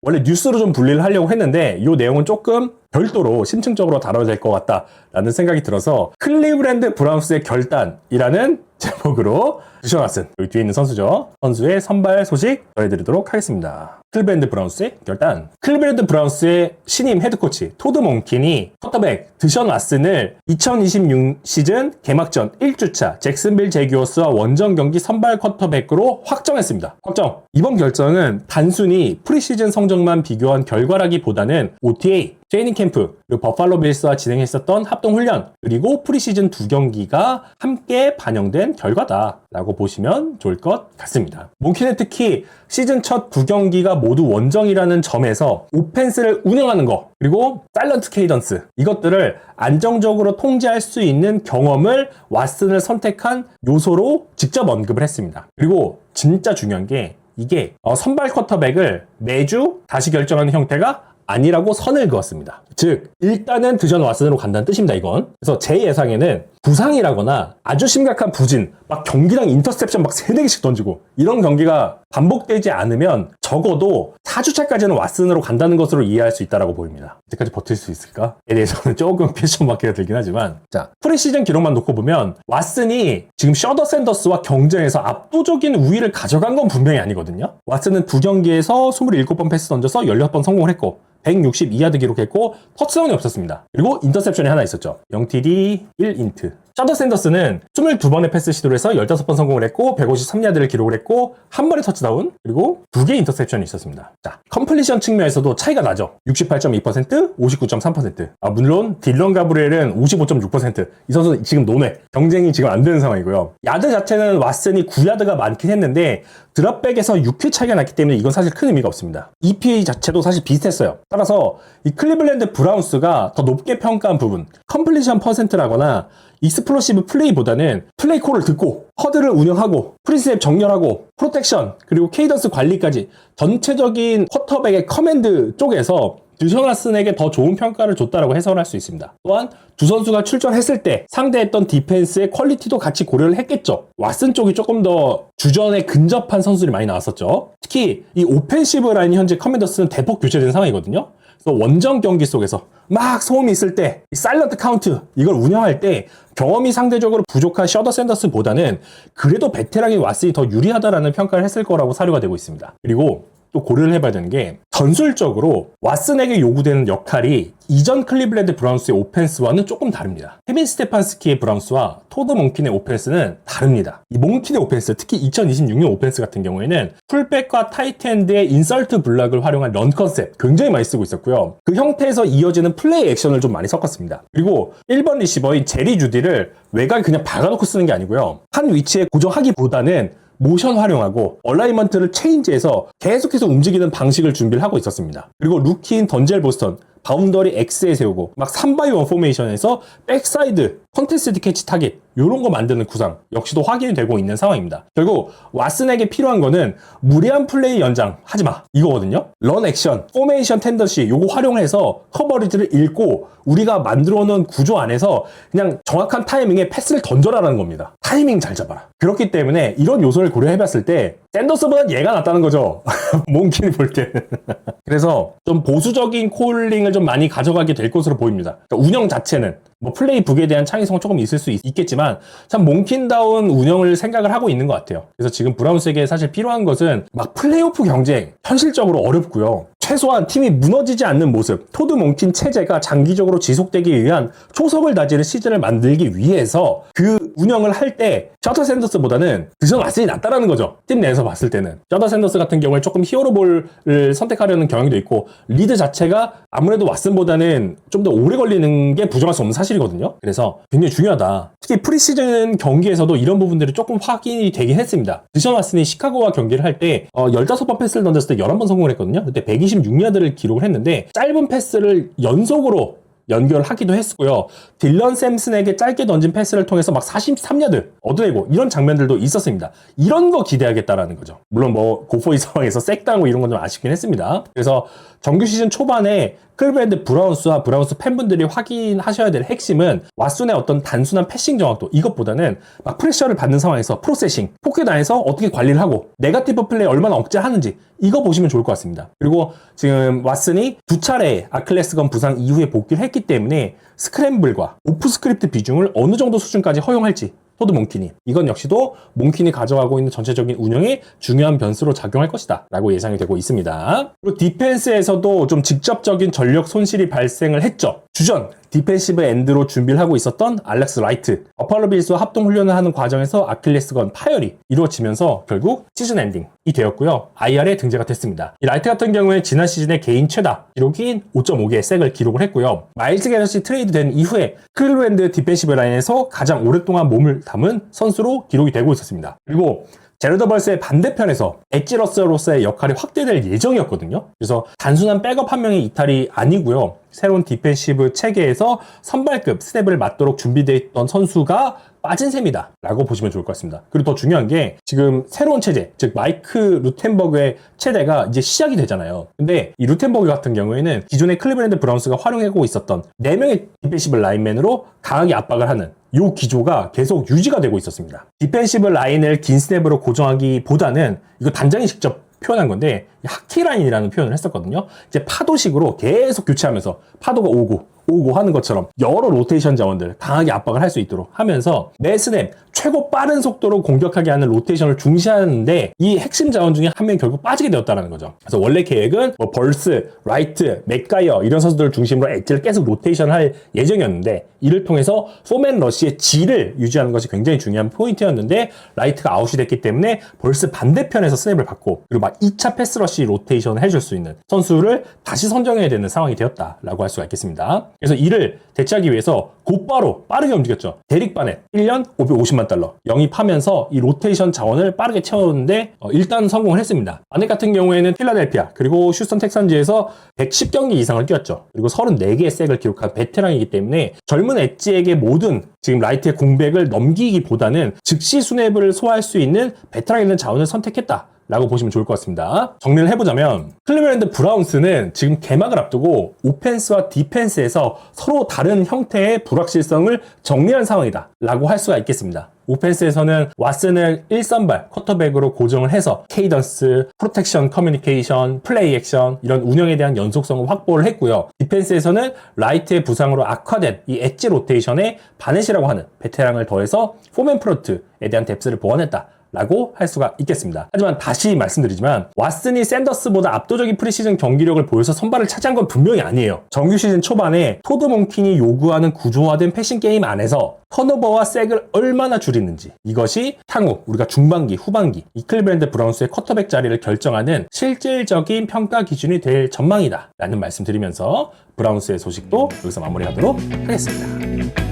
원래 뉴스로 좀 분리를 하려고 했는데 이 내용은 조금 별도로 심층적으로 다뤄야 될 것 같다라는 생각이 들어서 클리브랜드 브라운스의 결단이라는 제목으로 드션 왓슨, 여기 뒤에 있는 선수죠. 선수의 선발 소식 전해드리도록 하겠습니다. 클리브랜드 브라운스의 결단. 클리브랜드 브라운스의 신임 헤드코치 토드 몽킨이 쿼터백 드션 왓슨을 2026 시즌 개막전 1주차 잭슨빌 제규어스와 원정 경기 선발 쿼터백으로 확정했습니다. 확정. 이번 결정은 단순히 프리시즌 성적만 비교한 결과라기보다는 OTA, 트레이닝 캠프, 그리고 버팔로 빌스와 진행했었던 합동훈련, 그리고 프리시즌 2경기가 함께 반영된 결과다라고 보시면 좋을 것 같습니다. 몽킨은 특히 시즌 첫 2경기가 모두 원정이라는 점에서 오펜스를 운영하는 거, 그리고 사일런트 케이던스, 이것들을 안정적으로 통제할 수 있는 경험을 왓슨을 선택한 요소로 직접 언급을 했습니다. 그리고 진짜 중요한 게 이게 선발 쿼터백을 매주 다시 결정하는 형태가 아니라고 선을 그었습니다. 즉 일단은 드션 왓슨으로 간다는 뜻입니다. 이건. 그래서 제 예상에는 부상이라거나 아주 심각한 부진, 막 경기당 인터셉션 막 3-4개씩 던지고 이런 경기가 반복되지 않으면 적어도 4주차까지는 왓슨으로 간다는 것으로 이해할 수 있다고 보입니다. 이때까지 버틸 수 있을까에 대해서는 조금 퀘스천 마크가 들긴 하지만, 자, 프리시즌 기록만 놓고 보면 왓슨이 지금 셔더 샌더스와 경쟁에서 압도적인 우위를 가져간 건 분명히 아니거든요. 왓슨은 2경기에서 27번 패스 던져서 16번 성공을 했고 162야드 기록했고 터치다운이 없었습니다. 그리고 인터셉션이 하나 있었죠. 0TD 1인트. 셔더 샌더스는 22번의 패스 시도를 해서 15번 성공을 했고 153야드를 기록을 했고 한 번의 터치다운, 그리고 2개의 인터셉션이 있었습니다. 자, 컴플리션 측면에서도 차이가 나죠. 68.2%, 59.3%. 물론 딜런 가브리엘은 55.6%. 이 선수는 지금 논외. 경쟁이 지금 안 되는 상황이고요. 야드 자체는 왓슨이 9야드가 많긴 했는데 드랍백에서 6킬 차이가 났기 때문에 이건 사실 큰 의미가 없습니다. EPA 자체도 사실 비슷했어요. 따라서 이 클리블랜드 브라운스가 더 높게 평가한 부분, 컴플리션 퍼센트라거나 익스플로시브 플레이보다는 플레이 콜을 듣고 허드를 운영하고 프리스텝 정렬하고 프로텍션, 그리고 케이던스 관리까지 전체적인 쿼터백의 커맨드 쪽에서 드션 왓슨에게 더 좋은 평가를 줬다라고 해석할 수 있습니다. 또한 두 선수가 출전했을 때 상대했던 디펜스의 퀄리티도 같이 고려를 했겠죠. 왓슨 쪽이 조금 더 주전에 근접한 선수들이 많이 나왔었죠. 특히 이 오펜시브 라인이 현재 커맨더스는 대폭 교체된 상황이거든요. 그래서 원정 경기 속에서 막 소음이 있을 때, 이 사일런트 카운트 이걸 운영할 때 경험이 상대적으로 부족한 셔더 샌더스보다는 그래도 베테랑인 왓슨이 더 유리하다라는 평가를 했을 거라고 사료가 되고 있습니다. 그리고 또 고려를 해봐야 되는 게 전술적으로 왓슨에게 요구되는 역할이 이전 클리블랜드 브라운스의 오펜스와는 조금 다릅니다. 케빈 스테판스키의 브라운스와 토드 몽킨의 오펜스는 다릅니다. 이 몽킨의 오펜스, 특히 2026년 오펜스 같은 경우에는 풀백과 타이트엔드의 인설트 블락을 활용한 런 컨셉 굉장히 많이 쓰고 있었고요. 그 형태에서 이어지는 플레이 액션을 좀 많이 섞었습니다. 그리고 1번 리시버인 제리 주디를 외곽에 그냥 박아놓고 쓰는 게 아니고요. 한 위치에 고정하기보다는 모션 활용하고 얼라이먼트를 체인지해서 계속해서 움직이는 방식을 준비를 하고 있었습니다. 그리고 루키인 던젤 보스턴 바운더리 X에 세우고 막 3x1 포메이션에서 백사이드 컨테스트 캐치 타겟 이런 거 만드는 구상 역시도 확인이 되고 있는 상황입니다. 결국 왓슨에게 필요한 거는 무리한 플레이 연장 하지마 이거거든요. 런 액션, 포메이션 텐더시 요거 활용해서 커버리지를 읽고 우리가 만들어 놓은 구조 안에서 그냥 정확한 타이밍에 패스를 던져라라는 겁니다. 타이밍 잘 잡아라. 그렇기 때문에 이런 요소를 고려해 봤을 때 샌더스보다는 얘가 낫다는 거죠. 몽킨이 볼 때는. 그래서 좀 보수적인 콜링을 좀 많이 가져가게 될 것으로 보입니다. 그러니까 운영 자체는 뭐 플레이 북에 대한 창의성은 조금 있을 수 있겠지만 참 몽킨다운 운영을 생각을 하고 있는 것 같아요. 그래서 지금 브라운스에게 사실 필요한 것은 막 플레이오프 경쟁 현실적으로 어렵고요. 최소한 팀이 무너지지 않는 모습, 토드 몽킨 체제가 장기적으로 지속되기 위한 초석을 다지는 시즌을 만들기 위해서 그 운영을 할 때 셔더 샌더스보다는 드션 왓슨이 낫다라는 거죠. 팀 내에서 봤을 때는. 셔더 샌더스 같은 경우에 조금 히어로볼을 선택하려는 경향도 있고 리드 자체가 아무래도 왓슨보다는 좀 더 오래 걸리는 게 부정할 수 없는 사실이거든요. 그래서 굉장히 중요하다. 특히 프리시즌 경기에서도 이런 부분들이 조금 확인이 되긴 했습니다. 드션 왓슨이 시카고와 경기를 할 때 15번 패스를 던졌을 때 11번 성공을 했거든요. 그때 126야드를 기록을 했는데 짧은 패스를 연속으로 연결하기도 했고요. 딜런 샘슨에게 짧게 던진 패스를 통해서 막 43야드 얻어내고 이런 장면들도 있었습니다. 이런 거 기대하겠다라는 거죠. 물론 뭐 고포이 상황에서 섹당하고 이런 건 좀 아쉽긴 했습니다. 그래서 정규 시즌 초반에 클리브랜드 브라운스와 브라운스 팬분들이 확인하셔야 될 핵심은 왓슨의 어떤 단순한 패싱 정확도, 이것보다는 막 프레셔를 받는 상황에서 프로세싱, 포켓 안에서 어떻게 관리를 하고 네거티브 플레이 얼마나 억제하는지, 이거 보시면 좋을 것 같습니다. 그리고 지금 왓슨이 두 차례 아킬레스건 부상 이후에 복귀를 했기 때문에 스크램블과 오프 스크립트 비중을 어느 정도 수준까지 허용할지, 토드 몽킨이, 이건 역시도 몽킨이 가져가고 있는 전체적인 운영에 중요한 변수로 작용할 것이다 라고 예상이 되고 있습니다. 그리고 디펜스에서도 좀 직접적인 전력 손실이 발생을 했죠. 주전 디펜시브 엔드로 준비를 하고 있었던 알렉스 라이트, 버팔로 빌스와 합동 훈련을 하는 과정에서 아킬레스건 파열이 이루어지면서 결국 시즌 엔딩이 되었고요. IR에 등재가 됐습니다. 이 라이트 같은 경우에 지난 시즌의 개인 최다 기록인 5.5개의 색을 기록을 했고요. 마일스 게럿이 트레이드 된 이후에 클리브랜드 디펜시브 라인에서 가장 오랫동안 몸을 담은 선수로 기록이 되고 있었습니다. 그리고 제러드 벌스의 반대편에서 엣지 러서로서의 역할이 확대될 예정이었거든요. 그래서 단순한 백업 한 명의 이탈이 아니고요. 새로운 디펜시브 체계에서 선발급 스텝을 맡도록 준비되어 있던 선수가 빠진 셈이다 라고 보시면 좋을 것 같습니다. 그리고 더 중요한 게 지금 새로운 체제, 즉 마이크 루텐버그의 체제가 이제 시작이 되잖아요. 근데 이 루텐버그 같은 경우에는 기존의 클리브랜드 브라운스가 활용하고 있었던 4명의 디펜시브 라인맨으로 강하게 압박을 하는 이 기조가 계속 유지가 되고 있었습니다. 디펜시브 라인을 긴 스텝으로 고정하기보다는, 이거 단장이 직접 표현한 건데 하키 라인이라는 표현을 했었거든요. 이제 파도식으로 계속 교체하면서 파도가 오고 하는 것처럼 여러 로테이션 자원들 강하게 압박을 할 수 있도록 하면서 매 스냅 최고 빠른 속도로 공격하게 하는 로테이션을 중시하는데, 이 핵심 자원 중에 한 명이 결국 빠지게 되었다는 거죠. 그래서 원래 계획은 뭐 벌스, 라이트, 맥가이어 이런 선수들을 중심으로 엣지를 계속 로테이션할 예정이었는데, 이를 통해서 포맨 러시의 질을 유지하는 것이 굉장히 중요한 포인트였는데 라이트가 아웃이 됐기 때문에 벌스 반대편에서 스냅을 받고, 그리고 막 2차 패스 러시 로테이션을 해줄 수 있는 선수를 다시 선정해야 되는 상황이 되었다라고 할 수가 있겠습니다. 그래서 이를 대체하기 위해서 곧바로 빠르게 움직였죠. 데릭 바넷 1년 550만 달러 영입하면서 이 로테이션 자원을 빠르게 채웠는데 일단 성공을 했습니다. 바넷 같은 경우에는 필라델피아 그리고 휴스턴 텍산즈에서 110경기 이상을 뛰었죠. 그리고 34개의 색을 기록한 베테랑이기 때문에 젊은 엣지에게 모든 지금 라이트의 공백을 넘기기보다는 즉시 스냅을 소화할 수 있는 베테랑 있는 자원을 선택했다 라고 보시면 좋을 것 같습니다. 정리를 해보자면 클리브랜드 브라운스는 지금 개막을 앞두고 오펜스와 디펜스에서 서로 다른 형태의 불확실성을 정리한 상황이다 라고 할 수가 있겠습니다. 오펜스에서는 왓슨을 1선발 쿼터백으로 고정을 해서 케이던스, 프로텍션, 커뮤니케이션, 플레이 액션 이런 운영에 대한 연속성을 확보를 했고요. 디펜스에서는 라이트의 부상으로 악화된 이 엣지 로테이션에 바넷이라고 하는 베테랑을 더해서 포맨 프론트에 대한 뎁스를 보완했다 라고 할 수가 있겠습니다. 하지만 다시 말씀드리지만 왓슨이 샌더스보다 압도적인 프리시즌 경기력을 보여서 선발을 차지한 건 분명히 아니에요. 정규 시즌 초반에 토드 몽킨이 요구하는 구조화된 패싱 게임 안에서 턴오버와 색을 얼마나 줄이는지, 이것이 향후 우리가 중반기, 후반기 이 클리브랜드 브라운스의 쿼터백 자리를 결정하는 실질적인 평가 기준이 될 전망이다 라는 말씀 드리면서 브라운스의 소식도 여기서 마무리하도록 하겠습니다.